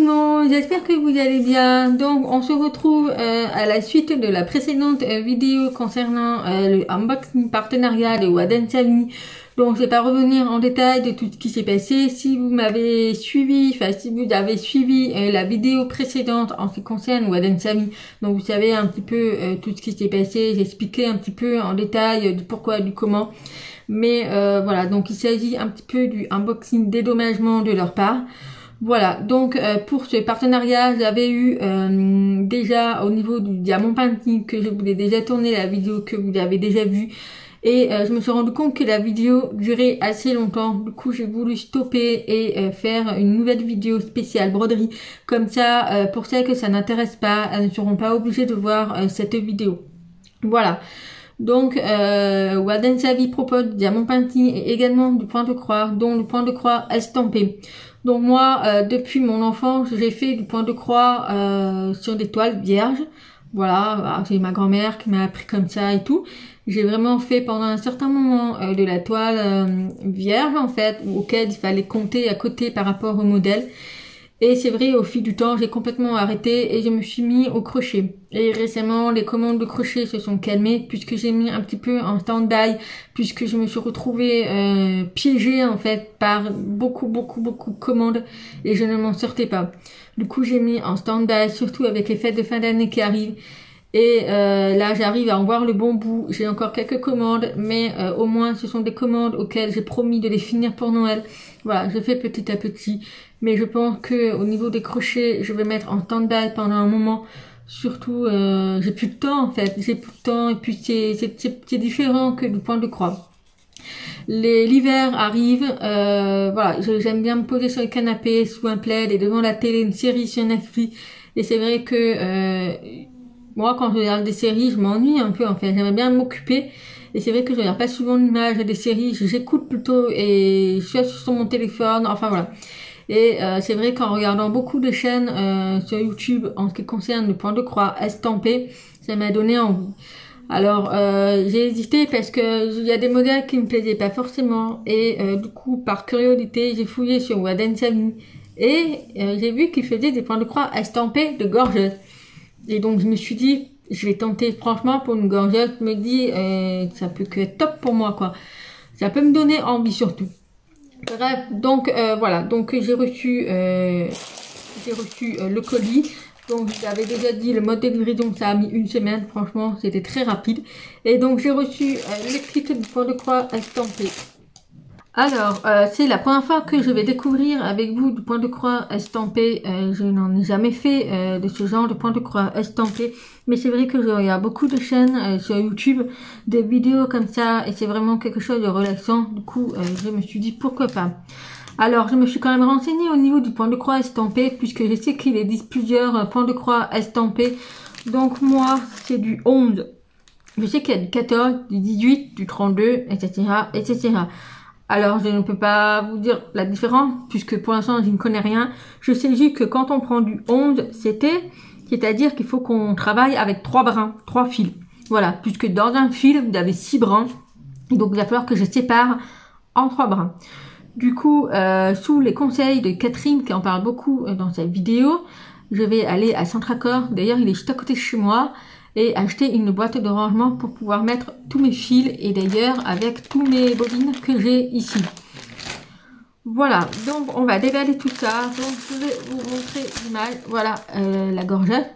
le monde, j'espère que vous allez bien. Donc on se retrouve à la suite de la précédente vidéo concernant le unboxing partenariat de Waden Samy. Donc je vais pas revenir en détail de tout ce qui s'est passé. Si vous m'avez suivi, si vous avez suivi la vidéo précédente en ce qui concerne Waden Samy, donc vous savez un petit peu tout ce qui s'est passé. J'ai expliqué un petit peu en détail du pourquoi, du comment. Mais voilà, donc il s'agit un petit peu du unboxing dédommagement de leur part. Voilà, donc pour ce partenariat, j'avais eu déjà au niveau du diamant painting que je vous ai déjà tourné, la vidéo que vous avez déjà vue. Et je me suis rendu compte que la vidéo durait assez longtemps. Du coup, j'ai voulu stopper et faire une nouvelle vidéo spéciale broderie. Comme ça, pour celles que ça n'intéresse pas, elles ne seront pas obligées de voir cette vidéo. Voilà. Donc, Waden Samy propose du diamant painting et également du point de croix, dont le point de croix estampé. Donc moi, depuis mon enfance, j'ai fait du point de croix sur des toiles vierges. Voilà, c'est ma grand-mère qui m'a appris comme ça et tout. J'ai vraiment fait pendant un certain moment de la toile vierge en fait, auquel il fallait compter à côté par rapport au modèle. Et c'est vrai, au fil du temps, j'ai complètement arrêté et je me suis mis au crochet. Et récemment, les commandes de crochet se sont calmées puisque j'ai mis un petit peu en stand-by, puisque je me suis retrouvée piégée en fait par beaucoup de commandes et je ne m'en sortais pas. Du coup, j'ai mis en stand-by, surtout avec les fêtes de fin d'année qui arrivent. Et là, j'arrive à en voir le bon bout. J'ai encore quelques commandes, mais au moins, ce sont des commandes auxquelles j'ai promis de les finir pour Noël. Voilà, je fais petit à petit. Mais je pense que au niveau des crochets, je vais mettre en stand-by pendant un moment. Surtout, j'ai plus de temps en fait. J'ai plus de temps et puis c'est différent que du point de croix. L'hiver arrive, voilà, j'aime bien me poser sur le canapé, sous un plaid et devant la télé, une série sur Netflix. Et c'est vrai que moi, quand je regarde des séries, je m'ennuie un peu en fait. J'aimerais bien m'occuper. Et c'est vrai que je regarde pas souvent l'image des séries. J'écoute plutôt et je suis sur mon téléphone. Enfin voilà. Et c'est vrai qu'en regardant beaucoup de chaînes sur YouTube en ce qui concerne le point de croix estampé, ça m'a donné envie. Alors j'ai hésité parce que il y a des modèles qui me plaisaient pas forcément. Et du coup, par curiosité, j'ai fouillé sur Waden Samy. Et j'ai vu qu'ils faisaient des points de croix estampés de gorgettes. Et donc je me suis dit, je vais tenter franchement pour une gorgette, je me dis, ça peut que être top pour moi quoi. Ça peut me donner envie surtout. Bref, donc voilà, donc j'ai reçu le colis. Donc j'avais déjà dit le mode de livraison, ça a mis une semaine, franchement c'était très rapide. Et donc j'ai reçu le kit du point de croix estampé. Alors, c'est la première fois que je vais découvrir avec vous du point de croix estampé. Je n'en ai jamais fait de ce genre de point de croix estampé. Mais c'est vrai que je regarde beaucoup de chaînes sur YouTube, des vidéos comme ça. Et c'est vraiment quelque chose de relaxant. Du coup, je me suis dit pourquoi pas. Alors, je me suis quand même renseignée au niveau du point de croix estampé, puisque je sais qu'il existe plusieurs points de croix estampés. Donc moi, c'est du 11. Je sais qu'il y a du 14, du 18, du 32, etc., etc. Alors, je ne peux pas vous dire la différence, puisque pour l'instant, je ne connais rien. Je sais juste que quand on prend du 11, c'est-à-dire qu'il faut qu'on travaille avec 3 brins, 3 fils. Voilà, puisque dans un fil, vous avez 6 brins. Donc, il va falloir que je sépare en 3 brins. Du coup, sous les conseils de Catherine, qui en parle beaucoup dans sa vidéo, je vais aller à Centracor. D'ailleurs, il est juste à côté de chez moi. Et acheter une boîte de rangement pour pouvoir mettre tous mes fils et d'ailleurs avec tous mes bobines que j'ai ici. Voilà, donc on va déballer tout ça. Donc je vais vous montrer l'image. Voilà la gorgette.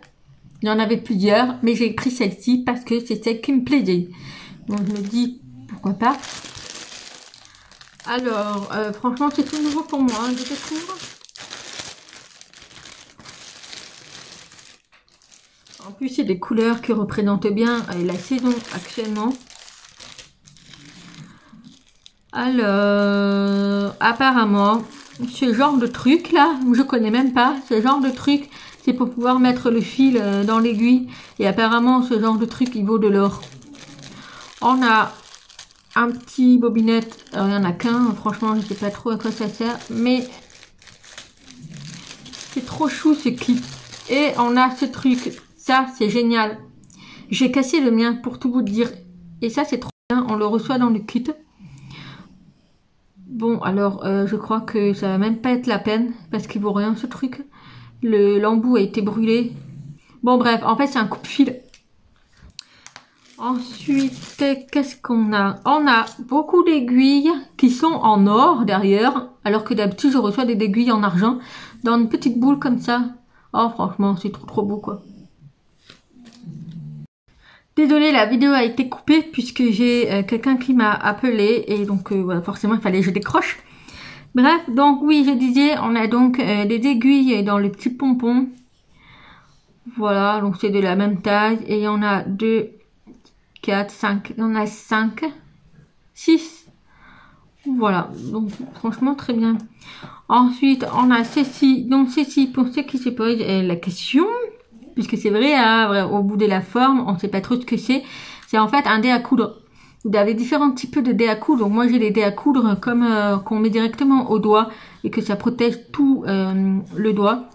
Il y en avait plusieurs, mais j'ai pris celle-ci parce que c'est celle qui me plaisait. Donc je me dis pourquoi pas. Alors franchement c'est tout nouveau pour moi, je découvre. En plus, c'est des couleurs qui représentent bien la saison actuellement. Alors, apparemment, ce genre de truc là, je connais même pas, ce genre de truc, c'est pour pouvoir mettre le fil dans l'aiguille. Et apparemment, ce genre de truc, il vaut de l'or. On a un petit bobinette, alors, il n'y en a qu'un, franchement, je sais pas trop à quoi ça sert, mais c'est trop chou ce clip. Et on a ce truc. Ça, c'est génial. J'ai cassé le mien pour tout vous dire. Et ça, c'est trop bien. On le reçoit dans le kit. Bon, alors, je crois que ça va même pas être la peine. Parce qu'il vaut rien, ce truc. l'embout a été brûlé. Bon bref, en fait c'est un coupe-fil. Ensuite, qu'est-ce qu'on a? On a beaucoup d'aiguilles qui sont en or derrière, alors que d'habitude je reçois des aiguilles en argent dans une petite boule comme ça. Oh franchement c'est trop beau quoi. Désolée, la vidéo a été coupée puisque j'ai quelqu'un qui m'a appelé et donc voilà, forcément il fallait que je décroche. Bref, donc oui, je disais, on a donc des aiguilles dans le petit pompon. Voilà, donc c'est de la même taille et on a 2, 4, 5, on a 5, 6. Voilà, donc franchement très bien. Ensuite, on a ceci. Donc ceci, pour ceux qui se posent la question, puisque c'est vrai, hein, au bout de la forme, on ne sait pas trop ce que c'est. C'est en fait un dé à coudre. Vous avez différents types de dés à coudre. Donc moi j'ai les dés à coudre comme qu'on met directement au doigt et que ça protège tout le doigt.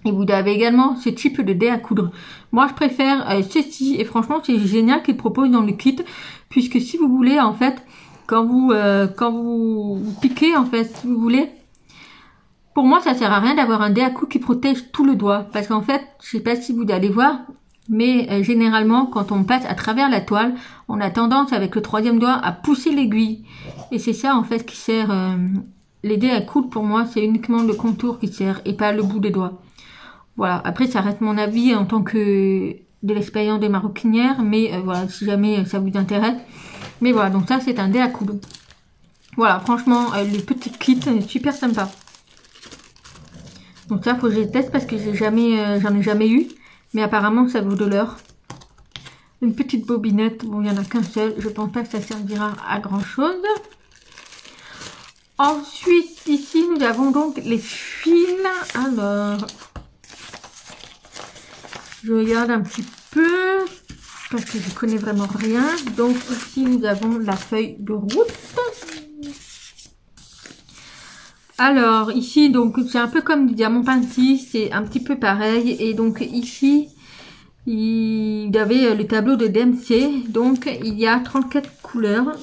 Et vous avez également ce type de dés à coudre. Moi je préfère ceci et franchement c'est génial qu'ils proposent dans le kit, puisque si vous voulez en fait quand vous piquez en fait, si vous voulez, pour moi ça sert à rien d'avoir un dé à coudre qui protège tout le doigt, parce qu'en fait je sais pas si vous allez voir, mais généralement quand on passe à travers la toile, on a tendance avec le troisième doigt à pousser l'aiguille, et c'est ça en fait qui sert. Les dés à coudre pour moi c'est uniquement le contour qui sert et pas le bout des doigts. Voilà, après ça reste mon avis en tant que de l'expérience des maroquinières, mais voilà, si jamais ça vous intéresse. Mais voilà, donc ça c'est un dé à coudre. Voilà, franchement, le petit kit est super sympa. Donc ça, faut que je les teste parce que j'en ai jamais eu, mais apparemment ça vaut de l'or. Une petite bobinette, bon il n'y en a qu'un seul, je pense pas que ça servira à grand chose. Ensuite, ici nous avons donc les fils. Alors... je regarde un petit peu parce que je connais vraiment rien. Donc ici nous avons la feuille de route. Alors ici donc c'est un peu comme du diamant peinti, c'est un petit peu pareil. Et donc ici il y avait le tableau de DMC. Donc il y a 34 couleurs.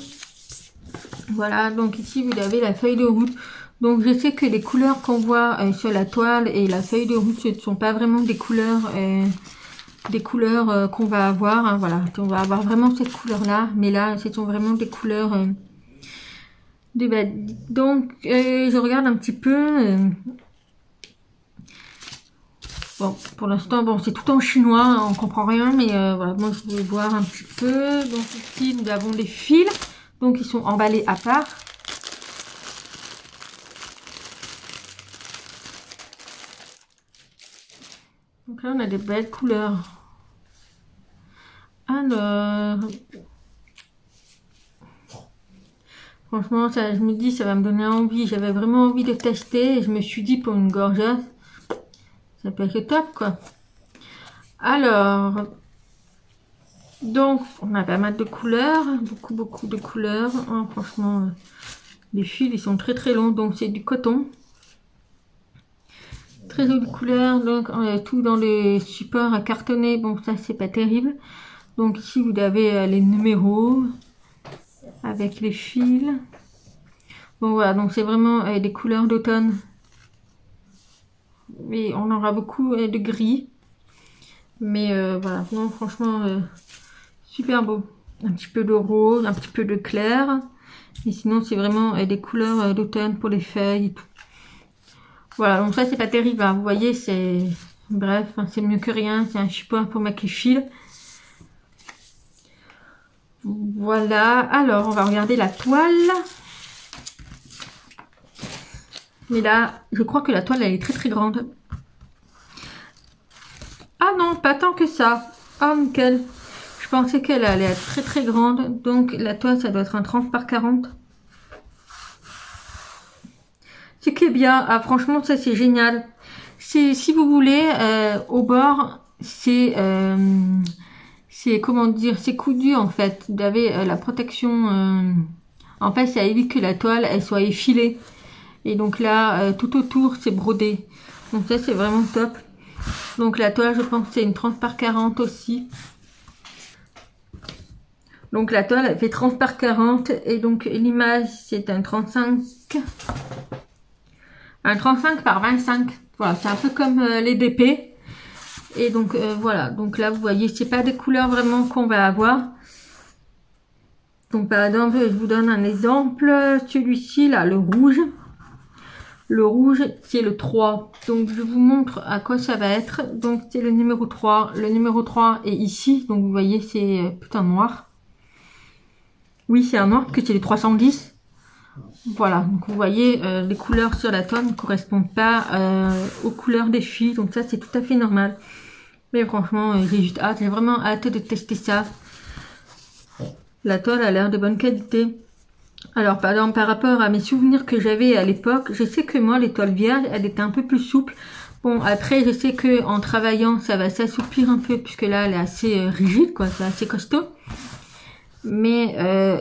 Voilà, donc ici vous avez la feuille de route. Donc je sais que les couleurs qu'on voit sur la toile et la feuille de route, ce ne sont pas vraiment des couleurs qu'on va avoir, hein, voilà, on va avoir vraiment cette couleur là, mais là ce sont vraiment des couleurs donc je regarde un petit peu bon pour l'instant bon c'est tout en chinois, hein, on comprend rien, mais voilà, moi je vais voir un petit peu. Donc ici nous avons les fils, donc ils sont emballés à part. Donc là on a des belles couleurs. Alors franchement ça, je me dis ça va me donner envie, j'avais vraiment envie de tester et je me suis dit pour une gorgeuse ça peut être top quoi. Alors donc on a pas mal de couleurs, beaucoup de couleurs, hein, franchement les fils ils sont très longs, donc c'est du coton. Très jolie couleur, donc on a tout dans le support à cartonner, bon ça c'est pas terrible. Donc ici vous avez les numéros avec les fils. Bon voilà, donc c'est vraiment des couleurs d'automne. Et on aura beaucoup de gris. Mais voilà, non franchement super beau. Un petit peu de rose, un petit peu de clair. Et sinon c'est vraiment des couleurs d'automne pour les feuilles et tout. Voilà, donc ça c'est pas terrible, hein. Vous voyez, c'est... bref, hein, c'est mieux que rien, c'est un support pour mettre les fils. Voilà, alors on va regarder la toile. Mais là, je crois que la toile elle est très grande. Ah non, pas tant que ça. Ah nickel. Je pensais qu'elle allait être très grande. Donc la toile ça doit être un 30 par 40. Ce qui est bien, ah, franchement ça c'est génial. Si vous voulez, au bord, c'est comment dire, c'est coudu en fait. Vous avez la protection, en fait ça évite que la toile elle soit effilée. Et donc là, tout autour c'est brodé. Donc ça c'est vraiment top. Donc la toile je pense que c'est une 30 par 40 aussi. Donc la toile elle fait 30 par 40 et donc l'image c'est un 35. un 35 par 25. Voilà, c'est un peu comme les DP. Et donc voilà, donc là vous voyez, c'est pas des couleurs vraiment qu'on va avoir. Donc par exemple, je vous donne un exemple, celui-ci là, le rouge. Le rouge, c'est le 3. Donc, je vous montre à quoi ça va être. Donc, c'est le numéro 3. Le numéro 3 est ici. Donc, vous voyez, c'est tout un noir. Oui, c'est un noir, que c'est les 310. Voilà. Donc, vous voyez, les couleurs sur la toile ne correspondent pas aux couleurs des filles. Donc, ça, c'est tout à fait normal. Mais franchement, j'ai juste hâte. J'ai vraiment hâte de tester ça. La toile a l'air de bonne qualité. Alors, par exemple, par rapport à mes souvenirs que j'avais à l'époque, je sais que moi, l'étoile vierge, elle était un peu plus souple. Bon, après, je sais que en travaillant, ça va s'assouplir un peu, puisque là, elle est assez rigide, quoi, c'est assez costaud. Mais,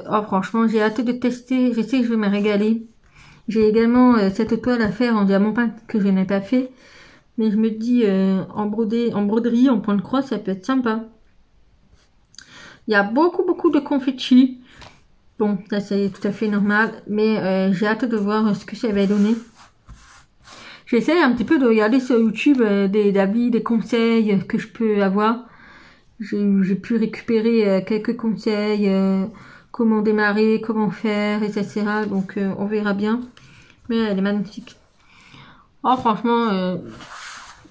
oh, franchement, j'ai hâte de tester, je sais que je vais me régaler. J'ai également cette toile à faire en diamant peint que je n'ai pas fait. Mais je me dis, en broderie, en point de croix, ça peut être sympa. Il y a beaucoup de confettis. Bon, ça c'est tout à fait normal, mais j'ai hâte de voir ce que ça va donner. J'essaie un petit peu de regarder sur YouTube des avis, des conseils que je peux avoir. J'ai pu récupérer quelques conseils, comment démarrer, comment faire, etc. Donc on verra bien. Mais elle est magnifique. Oh franchement,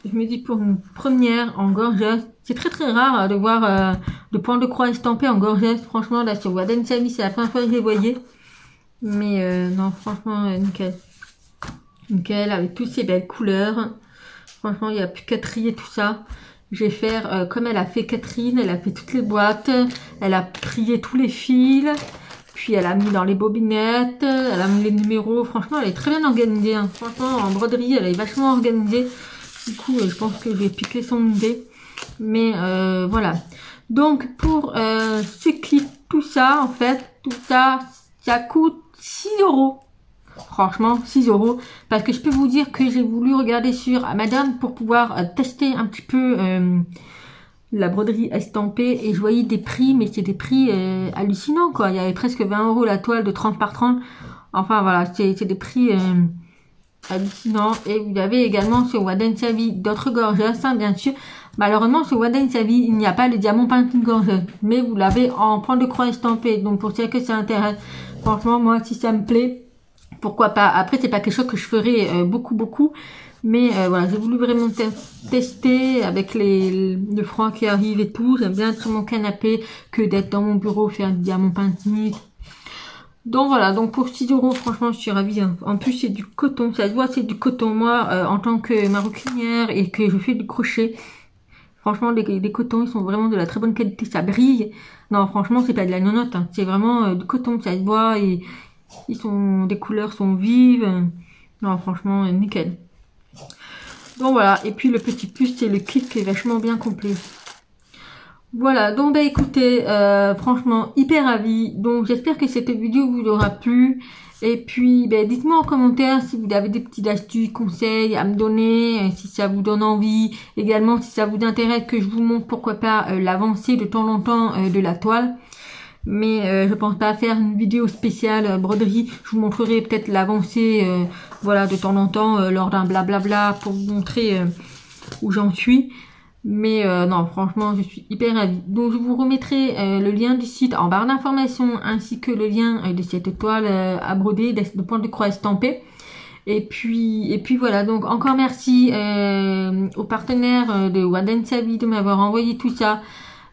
je me dis pour une première en gorgeuse, c'est très rare de voir de points de croix estampés en gorgeuse. Franchement, là sur Waden Savvy, c'est la première fois que je les voyais. Mais non, franchement, nickel. Nickel, avec toutes ces belles couleurs. Franchement, il n'y a plus qu'à trier tout ça. Je vais faire comme elle a fait Catherine, elle a fait toutes les boîtes. Elle a trié tous les fils. Puis elle a mis dans les bobinettes. Elle a mis les numéros. Franchement, elle est très bien organisée. Hein. Franchement, en broderie, elle est vachement organisée. Du coup, je pense que je vais piquer son idée. Mais voilà. Donc, pour ce kit, tout ça, en fait, tout ça, ça coûte 6 €. Franchement, 6 €. Parce que je peux vous dire que j'ai voulu regarder sur Amazon pour pouvoir tester un petit peu la broderie estampée. Et je voyais des prix, mais c'est des prix hallucinants, quoi. Il y avait presque 20 € la toile de 30 par 30. Enfin, voilà, c'est des prix... hallucinant. Et vous avez également sur Waden Savvy d'autres gorgeuses, hein, bien sûr. Malheureusement sur Waden Savvy il n'y a pas le diamant peint gorgeuse, mais vous l'avez en point de croix estampé. Donc pour ceux que ça intéresse, franchement moi si ça me plaît, pourquoi pas. Après c'est pas quelque chose que je ferai beaucoup, mais voilà, j'ai voulu vraiment tester avec le froid qui arrive et tout. J'aime bien être sur mon canapé que d'être dans mon bureau faire du diamant peint. Donc voilà, donc pour 6 €, franchement je suis ravie. Hein. En plus c'est du coton, ça se voit c'est du coton. Moi en tant que maroquinière et que je fais du crochet, franchement les cotons ils sont vraiment de la très bonne qualité, ça brille. Non franchement c'est pas de la nonote, hein. C'est vraiment du coton, ça se voit et les couleurs sont vives. Non franchement nickel. Donc voilà, et puis le petit plus c'est le kit qui est vachement bien complet. Voilà, donc bah écoutez, franchement hyper ravie. Donc j'espère que cette vidéo vous aura plu. Et puis bah, dites-moi en commentaire si vous avez des petites astuces, conseils à me donner, si ça vous donne envie. Également si ça vous intéresse que je vous montre pourquoi pas l'avancée de temps en temps de la toile. Mais je pense pas faire une vidéo spéciale broderie. Je vous montrerai peut-être l'avancée voilà, de temps en temps lors d'un blablabla pour vous montrer où j'en suis. Mais non, franchement, je suis hyper ravie. Donc, je vous remettrai le lien du site en barre d'informations ainsi que le lien de cette toile à broder, de pointe de croix estampée. Et puis voilà, donc encore merci aux partenaires de Waden Savvy de m'avoir envoyé tout ça.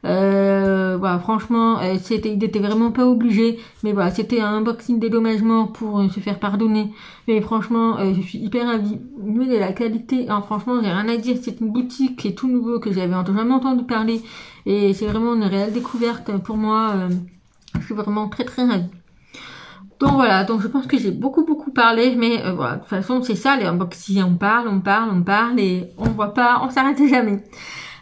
Voilà, franchement, il était vraiment pas obligé, mais voilà, c'était un unboxing dédommagement pour se faire pardonner. Mais franchement, je suis hyper ravie. Mieux de la qualité, hein, franchement, j'ai rien à dire. C'est une boutique qui est tout nouveau, que j'avais jamais entendu parler, et c'est vraiment une réelle découverte pour moi. Je suis vraiment très ravie. Donc voilà, donc je pense que j'ai beaucoup parlé, mais voilà, de toute façon c'est ça les unboxings, on parle et on voit pas, on s'arrête jamais.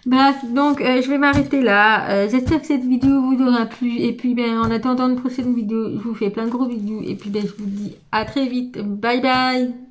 Bref, donc je vais m'arrêter là. J'espère que cette vidéo vous aura plu. Et puis ben en attendant une prochaine vidéo, je vous fais plein de gros bisous. Et puis ben je vous dis à très vite. Bye bye.